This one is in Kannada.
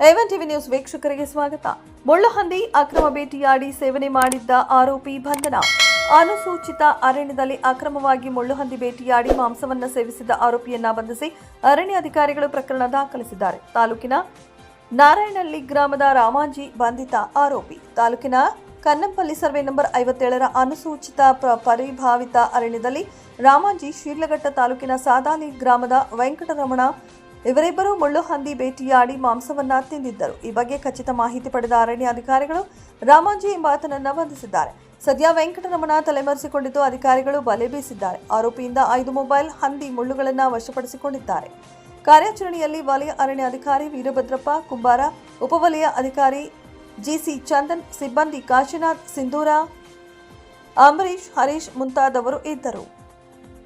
ಏವನ್ ಟಿವಿ ನ್ಯೂಸ್ ವೀಕ್ಷಕರಿಗೆ ಸ್ವಾಗತ. ಮುಳ್ಳುಹಂದಿ ಅಕ್ರಮ ಬೇಟೆಯಾಡಿ ಸೇವನೆ ಮಾಡಿದ್ದ ಆರೋಪಿ ಬಂಧನ. ಅನುಸೂಚಿತ ಅರಣ್ಯದಲ್ಲಿ ಅಕ್ರಮವಾಗಿ ಮುಳ್ಳುಹಂದಿ ಬೇಟೆಯಾಡಿ ಮಾಂಸವನ್ನು ಸೇವಿಸಿದ ಆರೋಪಿಯನ್ನ ಬಂಧಿಸಿ ಅರಣ್ಯ ಅಧಿಕಾರಿಗಳು ಪ್ರಕರಣ ದಾಖಲಿಸಿದ್ದಾರೆ. ತಾಲೂಕಿನ ನಾರಾಯಣಹಳ್ಳಿ ಗ್ರಾಮದ ರಾಮಾಂಜಿ ಬಂಧಿತ ಆರೋಪಿ. ತಾಲೂಕಿನ ಕನ್ನಂಪಲ್ಲಿ ಸರ್ವೆ ನಂಬರ್ 57ರ ಅನುಸೂಚಿತ ಪರಿಭಾವಿತ ಅರಣ್ಯದಲ್ಲಿ ರಾಮಾಂಜಿ, ಶೀರ್ಲಘಟ್ಟ ತಾಲೂಕಿನ ಸಾದಾಲಿ ಗ್ರಾಮದ ವೆಂಕಟರಮಣ ಇವರಿಬ್ಬರು ಮುಳ್ಳುಹಂದಿ ಬೇಟೆಯಾಡಿ ಮಾಂಸವನ್ನ ತಿಂದಿದ್ದರು. ಈ ಬಗ್ಗೆ ಖಚಿತ ಮಾಹಿತಿ ಪಡೆದ ಅರಣ್ಯ ಅಧಿಕಾರಿಗಳು ರಾಮಾಂಜಿ ಎಂಬಾತನನ್ನ ಬಂಧಿಸಿದ್ದಾರೆ. ಸದ್ಯ ವೆಂಕಟರಮಣ ತಲೆಮರೆಸಿಕೊಂಡಿದ್ದು ಅಧಿಕಾರಿಗಳು ಬಲೆ ಬೀಸಿದ್ದಾರೆ. ಆರೋಪಿಯಿಂದ 5 ಮೊಬೈಲ್ ಹಂದಿ ಮುಳ್ಳುಗಳನ್ನು ವಶಪಡಿಸಿಕೊಂಡಿದ್ದಾರೆ. ಕಾರ್ಯಾಚರಣೆಯಲ್ಲಿ ವಲಯ ಅರಣ್ಯ ಅಧಿಕಾರಿ ವೀರಭದ್ರಪ್ಪ ಕುಂಬಾರ, ಉಪವಲಯ ಅಧಿಕಾರಿ ಜಿಸಿ ಚಂದನ್, ಸಿಬ್ಬಂದಿ ಕಾಶಿನಾಥ್, ಸಿಂಧೂರ, ಅಂಬರೀಶ್, ಹರೀಶ್ ಮುಂತಾದವರು ಇದ್ದರು.